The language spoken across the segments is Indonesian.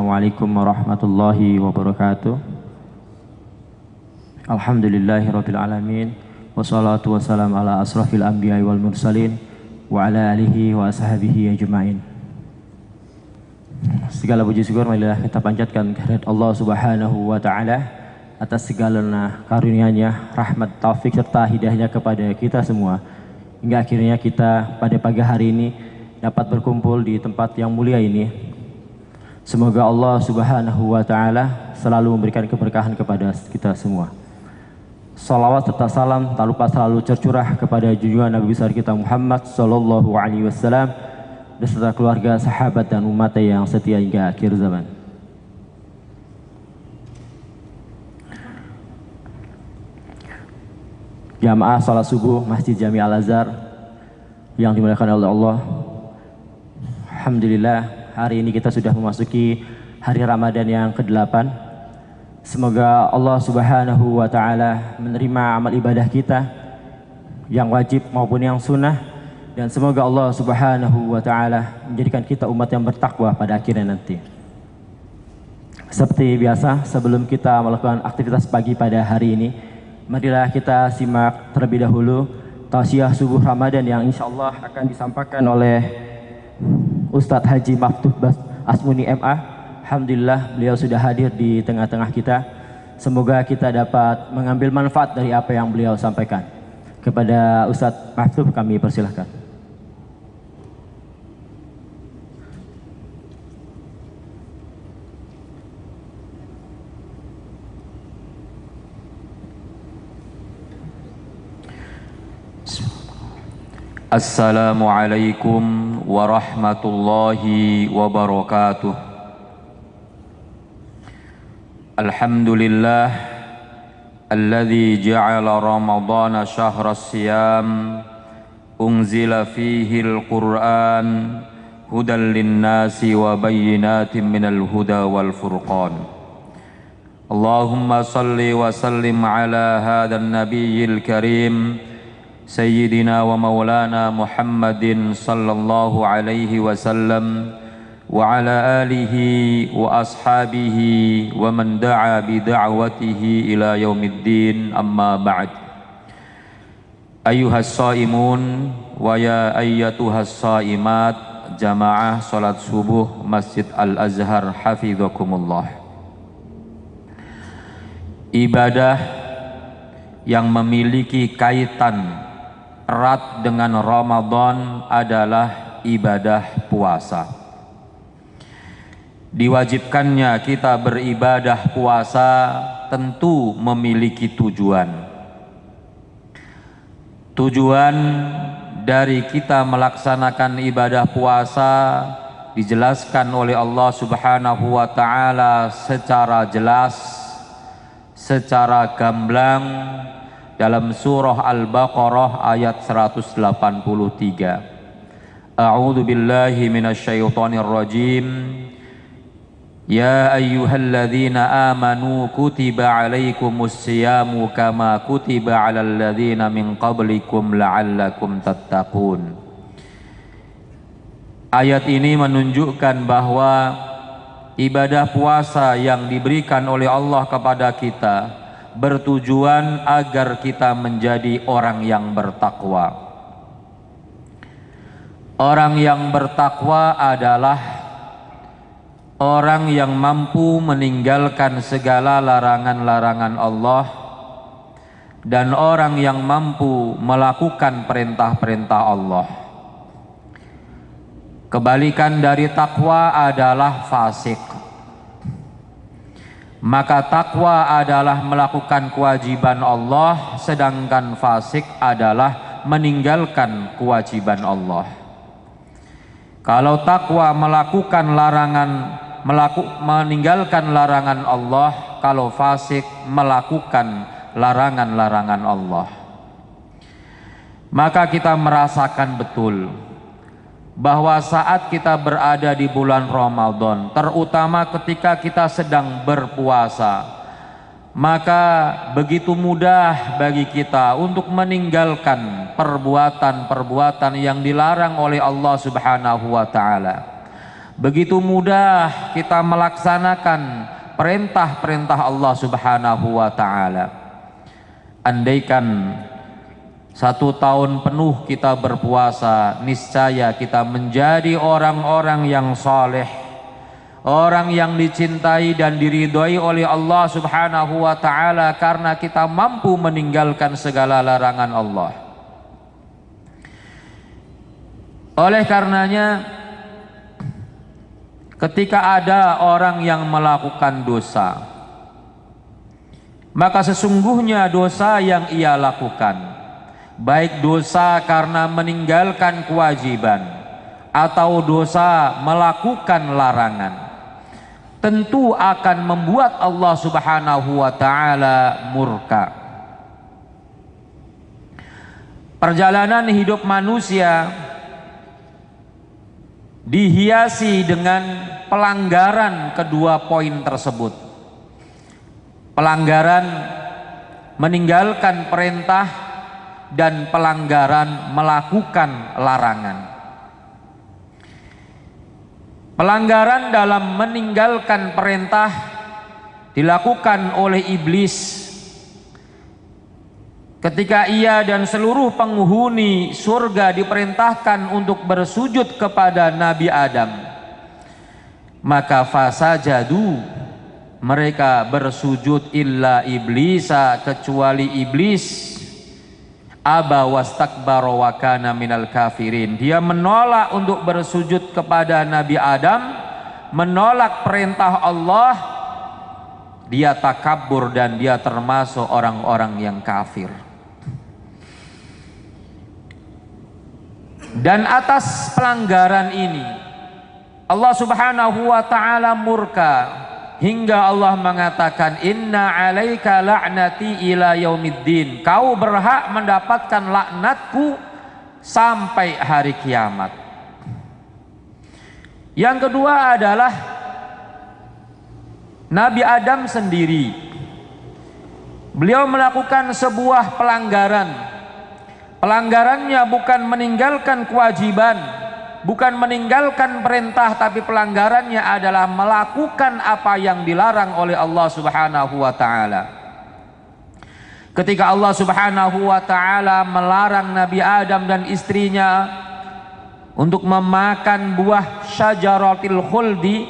Assalamualaikum warahmatullahi wabarakatuh. Alhamdulillahirabbil alamin wassalatu wassalamu ala asrafil anbiya'i wal mursalin wa ala alihi wa ashabihi ajma'in. Segala puji syukur marilah kita panjatkan kehadirat Allah Subhanahu wa taala atas segala karunia-Nya, rahmat, taufik serta hidayahnya kepada kita semua. Hingga akhirnya kita pada pagi hari ini dapat berkumpul di tempat yang mulia ini. Semoga Allah Subhanahu wa taala selalu memberikan keberkahan kepada kita semua. Salawat serta salam tak lupa selalu tercurah kepada junjungan Nabi besar kita Muhammad sallallahu alaihi wasallam beserta keluarga, sahabat dan umatnya yang setia hingga akhir zaman. Jamaah salat subuh Masjid Jami Al-Azhar yang dimuliakan oleh Allah. Alhamdulillah, hari ini kita sudah memasuki hari Ramadan yang ke-8. Semoga Allah Subhanahu wa taala menerima amal ibadah kita yang wajib maupun yang sunnah, dan semoga Allah Subhanahu wa taala menjadikan kita umat yang bertakwa pada akhirnya nanti. Seperti biasa, sebelum kita melakukan aktivitas pagi pada hari ini, marilah kita simak terlebih dahulu tausiah subuh Ramadan yang insyaallah akan disampaikan oleh Ustadz Haji Maftuh Asmuni MA. Alhamdulillah beliau sudah hadir di tengah-tengah kita. Semoga kita dapat mengambil manfaat dari apa yang beliau sampaikan. Kepada Ustadz Maftuh kami persilahkan. Assalamualaikum warahmatullahi wabarakatuh. Alhamdulillah alladzi ja'ala ramadhana syahras siyam unzila fihi al-Qur'an hudan lin-nasi wa bayyinatin minal huda wal furqan. Allahumma salli wa sallim ala hadzal nabiyyil karim Sayyidina wa maulana Muhammadin sallallahu alaihi wasallam wa ala alihi wa ashabihi wa man da'a bi da'watihi ila yaumiddin, amma ba'd. Ayyuhas shaimun wa ya ayyatuhas shaimat, jamaah salat subuh Masjid Al-Azhar hafizakumullah. Ibadah yang memiliki kaitan erat dengan Ramadan adalah ibadah puasa. Diwajibkannya kita beribadah puasa tentu memiliki tujuan. Tujuan dari kita melaksanakan ibadah puasa dijelaskan oleh Allah Subhanahu wa taala secara jelas, secara gamblang dalam surah Al-Baqarah ayat 183. A'udzu billahi minasyaitonir rajim. Ya ayyuhalladzina amanu kutiba 'alaikumus syiyamu kama kutiba 'alal ladzina min qablikum la'allakum tattaqun. Ayat ini menunjukkan bahwa ibadah puasa yang diberikan oleh Allah kepada kita bertujuan agar kita menjadi orang yang bertakwa. Orang yang bertakwa adalah orang yang mampu meninggalkan segala larangan-larangan Allah dan orang yang mampu melakukan perintah-perintah Allah. Kebalikan dari takwa adalah fasik. Maka takwa adalah melakukan kewajiban Allah, sedangkan fasik adalah meninggalkan kewajiban Allah. Kalau takwa melakukan meninggalkan larangan Allah, kalau fasik melakukan larangan-larangan Allah. Maka kita merasakan betul bahwa saat kita berada di bulan Ramadan, terutama ketika kita sedang berpuasa, maka begitu mudah bagi kita untuk meninggalkan perbuatan-perbuatan yang dilarang oleh Allah Subhanahu wa taala. begitu mudah kita melaksanakan perintah-perintah Allah Subhanahu wa ta'ala. Andaikan 1 tahun penuh kita berpuasa, niscaya kita menjadi orang-orang yang saleh, orang yang dicintai dan diridhoi oleh Allah Subhanahu wa ta'ala, karena kita mampu meninggalkan segala larangan Allah. Oleh karenanya, ketika ada orang yang melakukan dosa, maka sesungguhnya dosa yang ia lakukan, baik dosa karena meninggalkan kewajiban atau dosa melakukan larangan, tentu akan membuat Allah Subhanahu wa ta'ala murka. Perjalanan hidup manusia dihiasi dengan pelanggaran kedua poin tersebut. Pelanggaran meninggalkan perintah dan pelanggaran melakukan larangan. Pelanggaran dalam meninggalkan perintah dilakukan oleh iblis ketika ia dan seluruh penghuni surga diperintahkan untuk bersujud kepada Nabi Adam. Maka fasajadu, mereka bersujud illa iblisa, kecuali iblis. Aba wastakbara wa kana minal kafirin. Dia menolak untuk bersujud kepada Nabi Adam, menolak perintah Allah. Dia takabur dan dia termasuk orang-orang yang kafir. Dan atas pelanggaran ini Allah Subhanahu wa ta'ala murka, hingga Allah mengatakan, inna alaika la'nati ila yaumiddin, kau berhak mendapatkan laknatku sampai hari kiamat. Yang kedua adalah Nabi Adam sendiri. Beliau melakukan sebuah pelanggaran. Pelanggarannya bukan meninggalkan kewajiban, bukan meninggalkan perintah, tapi pelanggarannya adalah melakukan apa yang dilarang oleh Allah Subhanahu wa ta'ala. Ketika Allah Subhanahu wa ta'ala melarang Nabi Adam dan istrinya untuk memakan buah syajaratil khuldi,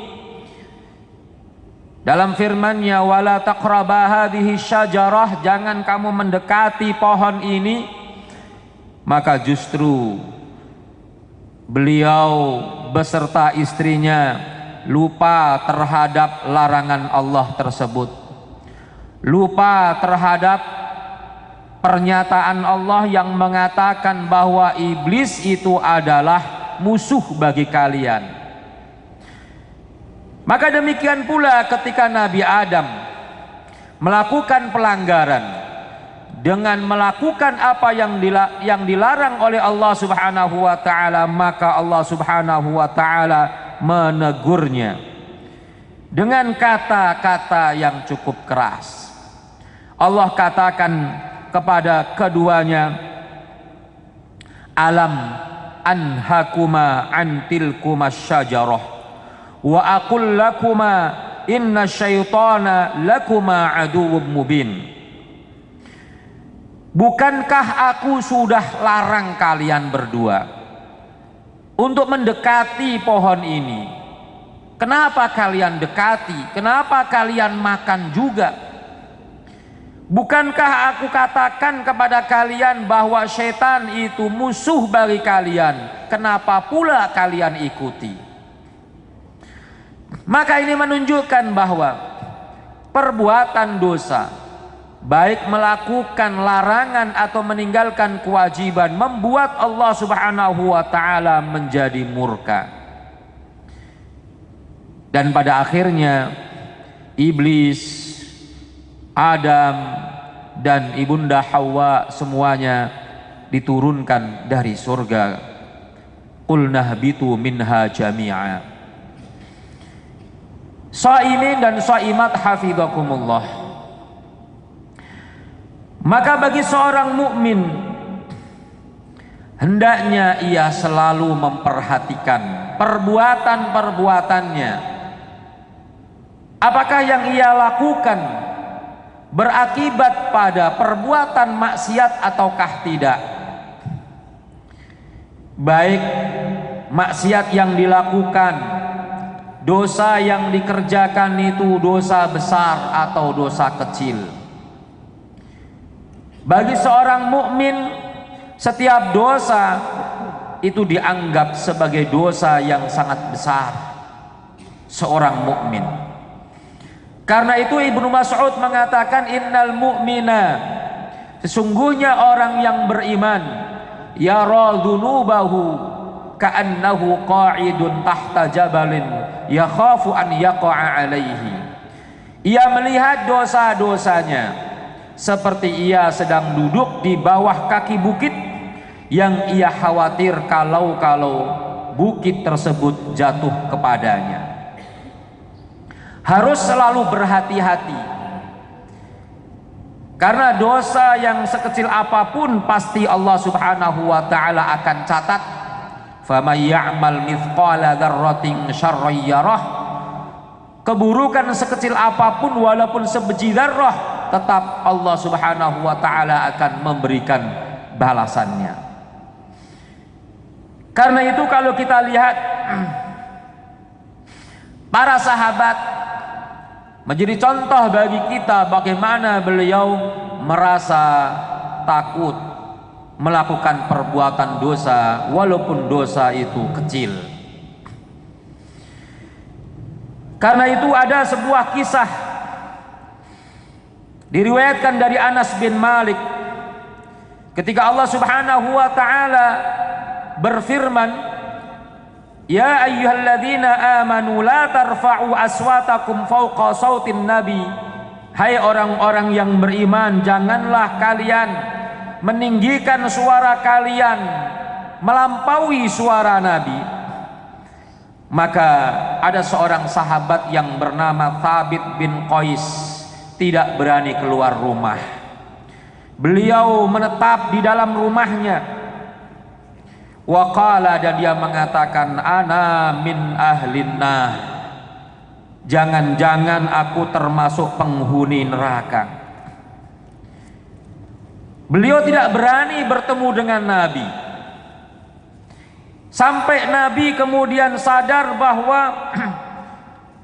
dalam firman-Nya, wala taqraba hadhihi syajarah, jangan kamu mendekati pohon ini, maka justru beliau beserta istrinya lupa terhadap larangan Allah tersebut, lupa terhadap pernyataan Allah yang mengatakan bahwa iblis itu adalah musuh bagi kalian. Maka demikian pula ketika Nabi Adam melakukan pelanggaran dengan melakukan apa yang dilarang oleh Allah Subhanahu wa ta'ala, maka Allah Subhanahu wa ta'ala menegurnya dengan kata-kata yang cukup keras. Allah katakan kepada keduanya, alam anhakuma an tilkumas syajarah wa aqul lakuma inna syaitana lakuma aduwwum mubin. Bukankah aku sudah larang kalian berdua untuk mendekati pohon ini? Kenapa kalian dekati? Kenapa kalian makan juga? Bukankah aku katakan kepada kalian bahwa setan itu musuh bagi kalian? Kenapa pula kalian ikuti? Maka ini menunjukkan bahwa perbuatan dosa, baik melakukan larangan atau meninggalkan kewajiban, membuat Allah Subhanahu wa ta'ala menjadi murka. Dan pada akhirnya iblis, Adam dan ibunda Hawa semuanya diturunkan dari surga. Qulna habitu minha jami'a. Shaimin dan shaimat hafidhakumullah. Maka bagi seorang mukmin hendaknya ia selalu memperhatikan perbuatan-perbuatannya, apakah yang ia lakukan berakibat pada perbuatan maksiat ataukah tidak. Baik maksiat yang dilakukan, dosa yang dikerjakan itu dosa besar atau dosa kecil. Bagi seorang mukmin, setiap dosa itu dianggap sebagai dosa yang sangat besar seorang mukmin. Karena itu Ibnu Mas'ud mengatakan, innal mu'mina, sesungguhnya orang yang beriman, yara dzunubahu ka'annahu qa'idun tahta jabalin yakhafu an yaqa'a alaihi. Ia melihat dosa-dosanya seperti ia sedang duduk di bawah kaki bukit yang ia khawatir kalau bukit tersebut jatuh kepadanya. Harus selalu berhati-hati, karena dosa yang sekecil apapun pasti Allah Subhanahu wa ta'ala akan catat. Faman ya'mal mithqala dzarratin syarran yarah. Keburukan sekecil apapun walaupun sebiji dzarrah, tetap Allah Subhanahu wa ta'ala akan memberikan balasannya. Karena itu kalau kita lihat para sahabat menjadi contoh bagi kita bagaimana beliau merasa takut melakukan perbuatan dosa walaupun dosa itu kecil. Karena itu ada sebuah kisah diriwayatkan dari Anas bin Malik ketika Allah Subhanahu wa ta'ala berfirman, ya ayyuhalladzina amanu la tarfa'u aswatakum fawqa sautin nabi. Hai orang-orang yang beriman, janganlah kalian meninggikan suara kalian melampaui suara Nabi. Maka ada seorang sahabat yang bernama Thabit bin Qais tidak berani keluar rumah. Beliau menetap di dalam rumahnya. Waqala, dan dia mengatakan, ana min ahlin nar, jangan-jangan aku termasuk penghuni neraka. Beliau tidak berani bertemu dengan Nabi, sampai Nabi kemudian sadar bahwa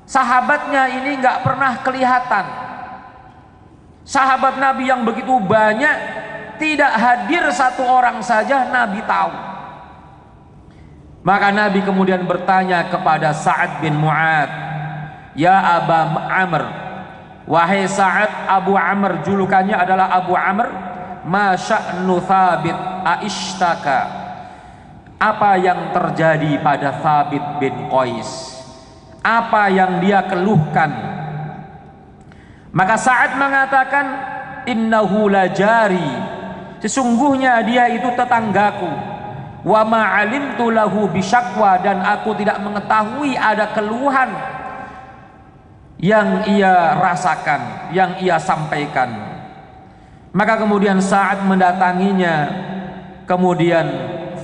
sahabatnya ini nggak pernah kelihatan. Sahabat Nabi yang begitu banyak, tidak hadir satu orang saja Nabi tahu. Maka Nabi kemudian bertanya kepada Sa'ad bin Mu'ad, ya Aba Amr, wahai Sa'ad, Abu Amr, julukannya adalah Abu Amr, ma sya'nu Thabit aishtaka, apa yang terjadi pada Thabit bin Qais, apa yang dia keluhkan? Maka Sa'ad mengatakan, innahu lajari, sesungguhnya dia itu tetanggaku. Wa ma 'alimtu lahu bisyakwa, dan aku tidak mengetahui ada keluhan yang ia rasakan, yang ia sampaikan. Maka kemudian Sa'ad mendatanginya. Kemudian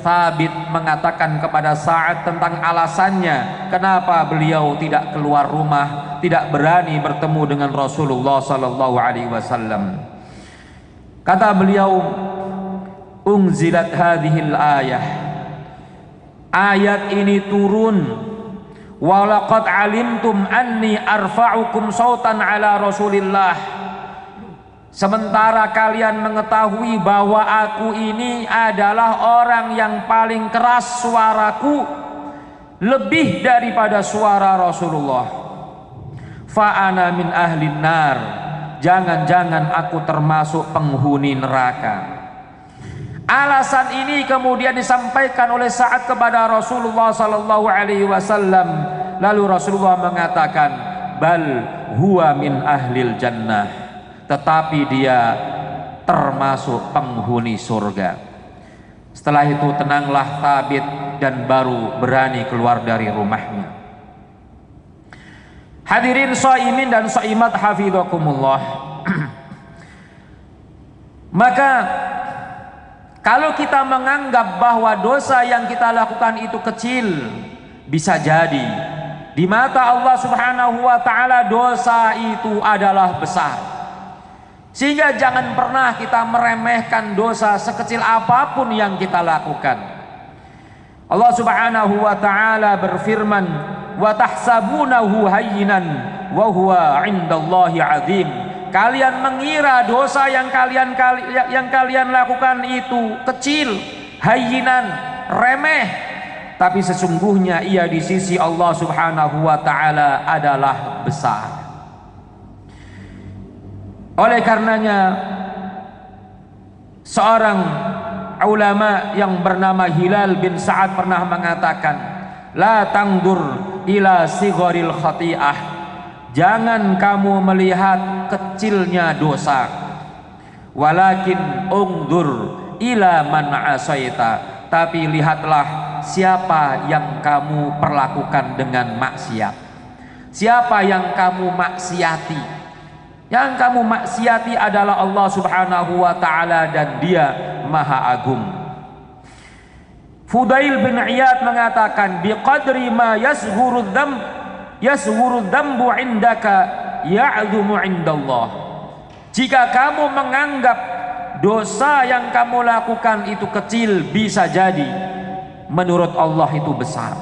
Thabit mengatakan kepada Sa'ad tentang alasannya kenapa beliau tidak keluar rumah, tidak berani bertemu dengan Rasulullah sallallahu alaihi wasallam. Kata beliau, unzilat hadhil ayah, ayat ini turun, walaqad alimtum anni arfa'ukum sautan ala Rasulillah, sementara kalian mengetahui bahwa aku ini adalah orang yang paling keras suaraku, lebih daripada suara Rasulullah. Fa ana min ahlin nar, jangan-jangan aku termasuk penghuni neraka. Alasan ini kemudian disampaikan oleh Sa'ad kepada Rasulullah sallallahu alaihi wasallam. Lalu Rasulullah mengatakan, bal huwa min ahlil jannah, tetapi dia termasuk penghuni surga. Setelah itu tenanglah Thabit dan baru berani keluar dari rumahnya. Hadirin shaimin dan shaimat hafidhakumullah. Maka kalau kita menganggap bahwa dosa yang kita lakukan itu kecil bisa jadi di mata Allah Subhanahu wa taala dosa itu adalah besar. Sehingga jangan pernah kita meremehkan dosa sekecil apapun yang kita lakukan. Allah Subhanahu wa taala berfirman, "Wa tahsabunahu hayyinan wa huwa 'indallahi 'azim." Kalian mengira dosa yang kalian lakukan itu kecil, hayyinan, remeh, tapi sesungguhnya ia di sisi Allah Subhanahu wa taala adalah besar. Oleh karenanya seorang ulama yang bernama Hilal bin Sa'ad pernah mengatakan, la tangdur ila sigharil khati'ah, jangan kamu melihat kecilnya dosa, walakin ungdur ila man asaita, tapi lihatlah siapa yang kamu perlakukan dengan maksiat, siapa yang kamu maksiati. Yang kamu maksiati adalah Allah Subhanahu wa taala dan Dia Maha Agung. Fudail bin Iyad mengatakan, biqadri ma yasghuru dzambu indaka ya'dhumu indallah. Jika kamu menganggap dosa yang kamu lakukan itu kecil, bisa jadi menurut Allah itu besar.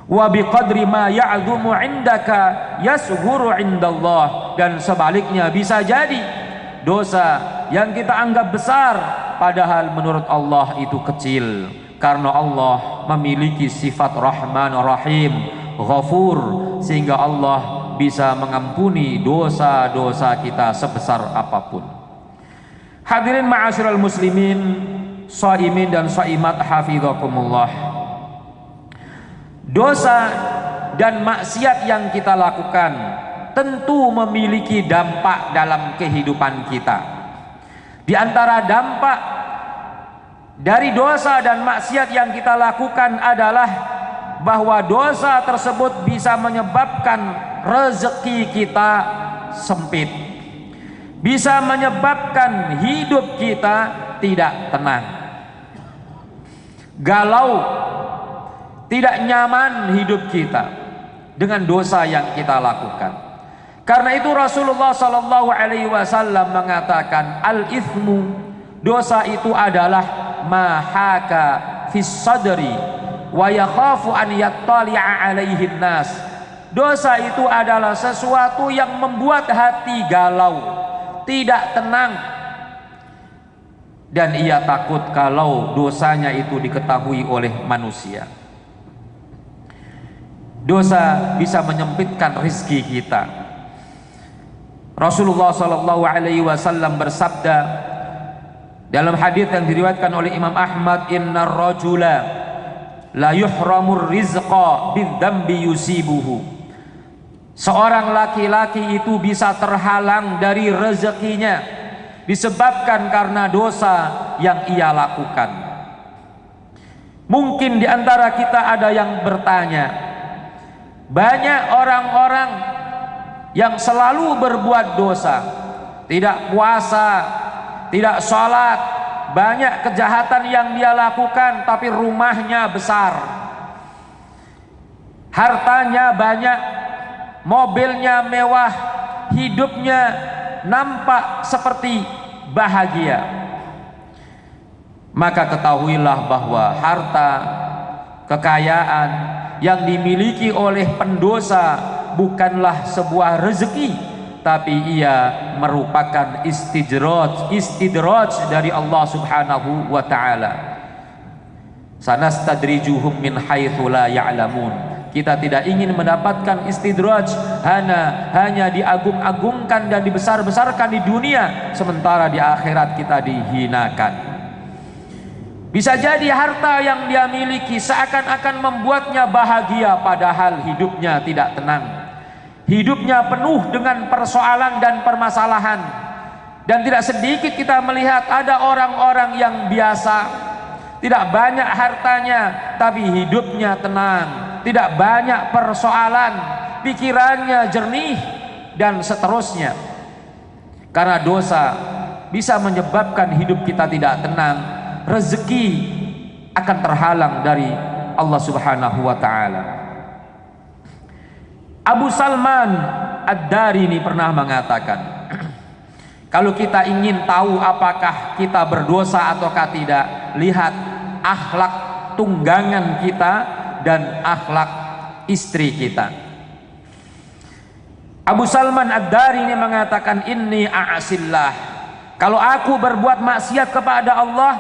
Wa biqadri ma ya'dhumu indaka yasghuru indallah, dan sebaliknya bisa jadi dosa yang kita anggap besar padahal menurut Allah itu kecil, karena Allah memiliki sifat Rahman Rahim, Ghafur, sehingga Allah bisa mengampuni dosa-dosa kita sebesar apapun. Hadirin ma'asyiral muslimin, shaimin dan shaimat hafizakumullah. Dosa dan maksiat yang kita lakukan tentu memiliki dampak dalam kehidupan kita. Di antara dampak dari dosa dan maksiat yang kita lakukan adalah bahwa dosa tersebut bisa menyebabkan rezeki kita sempit, bisa menyebabkan hidup kita tidak tenang, galau, tidak nyaman hidup kita dengan dosa yang kita lakukan. Karena itu Rasulullah Sallallahu Alaihi Wasallam mengatakan, al-ithmu, dosa itu adalah mahaka fis sadri wa yakhafu an yattali'a alaihi nas. Dosa itu adalah sesuatu yang membuat hati galau, tidak tenang, dan ia takut kalau dosanya itu diketahui oleh manusia. Dosa bisa menyempitkan rizki kita. Rasulullah Sallallahu Alaihi Wasallam bersabda dalam hadis yang diriwayatkan oleh Imam Ahmad, innar rajula la yuhramur rizqa bidzambi yusibuhu. Seorang laki-laki itu bisa terhalang dari rezekinya disebabkan karena dosa yang ia lakukan. Mungkin di antara kita ada yang bertanya, banyak orang-orang yang selalu berbuat dosa, tidak puasa, tidak sholat, banyak kejahatan yang dia lakukan, tapi rumahnya besar, hartanya banyak, mobilnya mewah, hidupnya nampak seperti bahagia. Maka ketahuilah bahwa harta, kekayaan yang dimiliki oleh pendosa bukanlah sebuah rezeki, tapi ia merupakan istidraj dari Allah Subhanahu wa taala. Sanastadrijuhum min haitsu la ya'lamun. Kita tidak ingin mendapatkan istidraj, hanya diagung-agungkan dan dibesar-besarkan di dunia, sementara di akhirat kita dihinakan. Bisa jadi harta yang dia miliki seakan-akan membuatnya bahagia, padahal hidupnya tidak tenang. Hidupnya penuh dengan persoalan dan permasalahan. Dan tidak sedikit kita melihat ada orang-orang yang biasa, tidak banyak hartanya, tapi hidupnya tenang, tidak banyak persoalan, pikirannya jernih, dan seterusnya. Karena dosa bisa menyebabkan hidup kita tidak tenang, rezeki akan terhalang dari Allah Subhanahu wa taala. Abu Salman Ad-Darini pernah mengatakan, kalau kita ingin tahu apakah kita berdosa ataukah tidak, lihat akhlak tunggangan kita dan akhlak istri kita. Abu Salman Ad-Darini mengatakan, inni a'asillah, kalau aku berbuat maksiat kepada Allah,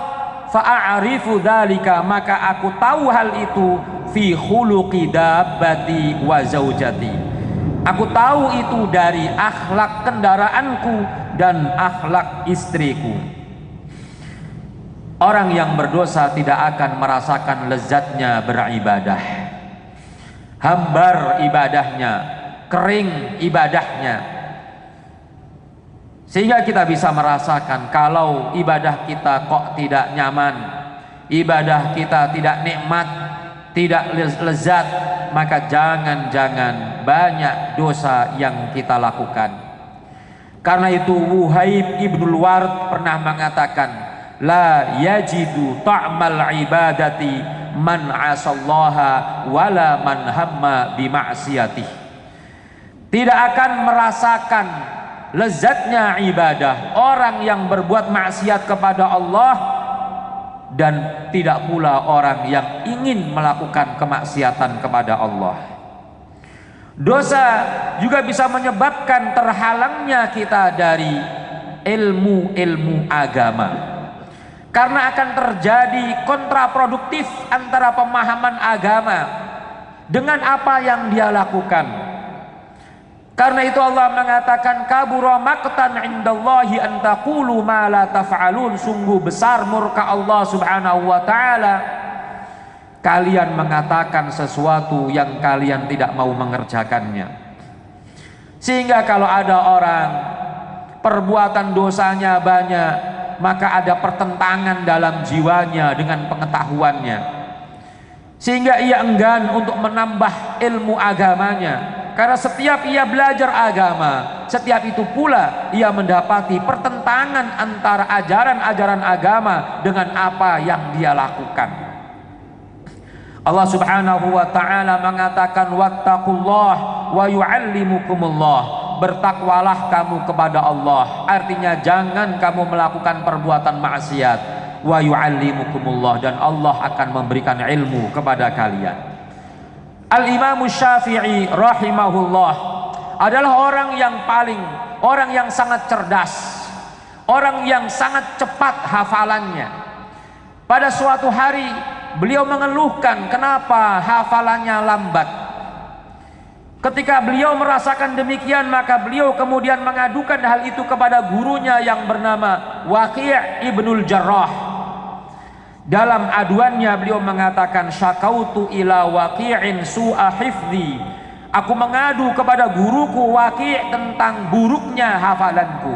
fa'arifu dzalika, maka aku tahu hal itu, fi khuluqi dabbati wa zaujati, aku tahu itu dari akhlak kendaraanku dan akhlak istriku. Orang yang berdosa tidak akan merasakan lezatnya beribadah, hambar ibadahnya, kering ibadahnya, sehingga kita bisa merasakan kalau ibadah kita kok tidak nyaman, ibadah kita tidak nikmat, tidak lezat, maka jangan-jangan banyak dosa yang kita lakukan. Karena itu Wuhaib ibnul Ward pernah mengatakan, la yajidu ta'mal ibadati man asallaha wala man hamma bima'siyatih. Tidak akan merasakan lezatnya ibadah orang yang berbuat maksiat kepada Allah, dan tidak pula orang yang ingin melakukan kemaksiatan kepada Allah. Dosa juga bisa menyebabkan terhalangnya kita dari ilmu-ilmu agama, karena akan terjadi kontraproduktif antara pemahaman agama dengan apa yang dia lakukan. Karena itu Allah mengatakan, kabura maqtan indallahi an taqulu ma la taf'alun, sungguh besar murka Allah Subhanahu wa taala kalian mengatakan sesuatu yang kalian tidak mau mengerjakannya. Sehingga kalau ada orang perbuatan dosanya banyak, maka ada pertentangan dalam jiwanya dengan pengetahuannya, sehingga ia enggan untuk menambah ilmu agamanya. Karena setiap ia belajar agama, setiap itu pula ia mendapati pertentangan antara ajaran-ajaran agama dengan apa yang dia lakukan. Allah Subhanahu wa taala mengatakan, wattaqullah wa yu'allimukumullah, bertakwalah kamu kepada Allah, artinya jangan kamu melakukan perbuatan maksiat, wa yu'allimukumullah, dan Allah akan memberikan ilmu kepada kalian. Al-Imam Syafi'i rahimahullah adalah orang yang sangat cerdas, orang yang sangat cepat hafalannya. Pada suatu hari beliau mengeluhkan kenapa hafalannya lambat. Ketika beliau merasakan demikian, maka beliau kemudian mengadukan hal itu kepada gurunya yang bernama Waqi' ibnul Jarrah. Dalam aduannya beliau mengatakan, syakautu ila Waqi'in su'a hifdhi, aku mengadu kepada guruku Waqi' tentang buruknya hafalanku.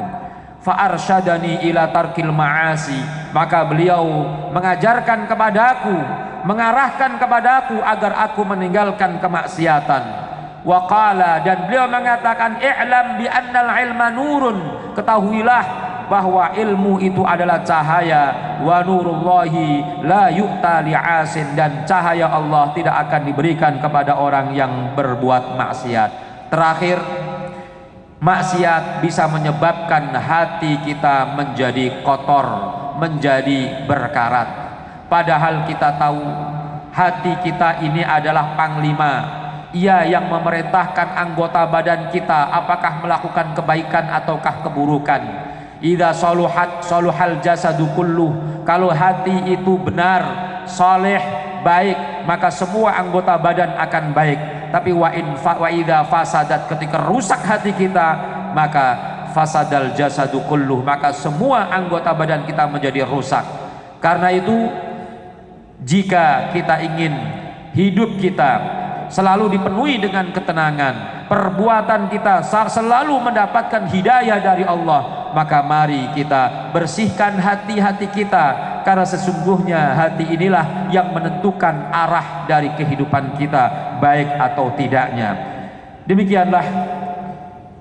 Fa arsyadani ila tarkil ma'asi, maka beliau mengajarkan kepadaku, mengarahkan kepadaku agar aku meninggalkan kemaksiatan. Wa qala, dan beliau mengatakan, i'lam bi annal ilma nurun, ketahuilah bahwa ilmu itu adalah cahaya, wa nurullahi la yu'ta li'asin, dan cahaya Allah tidak akan diberikan kepada orang yang berbuat maksiat. Terakhir, maksiat bisa menyebabkan hati kita menjadi kotor, menjadi berkarat. Padahal kita tahu hati kita ini adalah panglima, ia yang memerintahkan anggota badan kita apakah melakukan kebaikan ataukah keburukan. Idza saluhat saluhal jasadu kulluh, kalau hati itu benar, saleh, baik, maka semua anggota badan akan baik. Tapi wa idza fasadat, ketika rusak hati kita, maka fasadal jasadu kulluh, maka semua anggota badan kita menjadi rusak. Karena itu jika kita ingin hidup kita selalu dipenuhi dengan ketenangan, perbuatan kita selalu mendapatkan hidayah dari Allah, maka mari kita bersihkan hati-hati kita, karena sesungguhnya hati inilah yang menentukan arah dari kehidupan kita, baik atau tidaknya. Demikianlah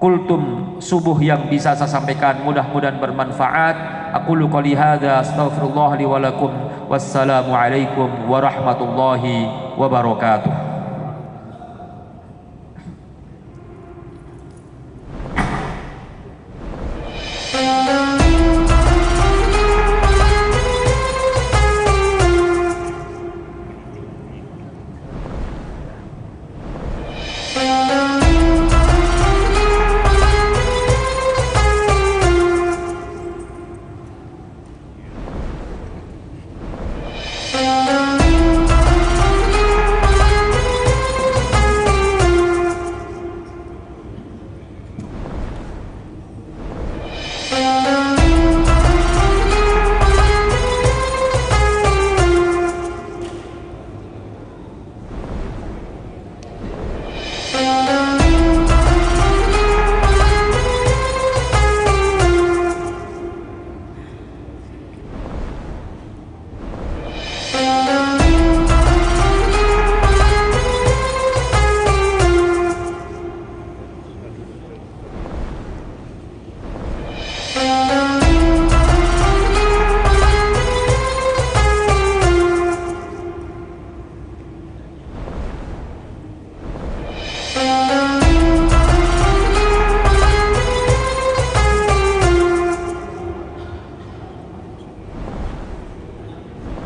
kultum subuh yang bisa saya sampaikan, mudah-mudahan bermanfaat. Aqulu qouli hadza astaghfirullah li wa lakum Wassalamualaikum warahmatullahi wabarakatuh.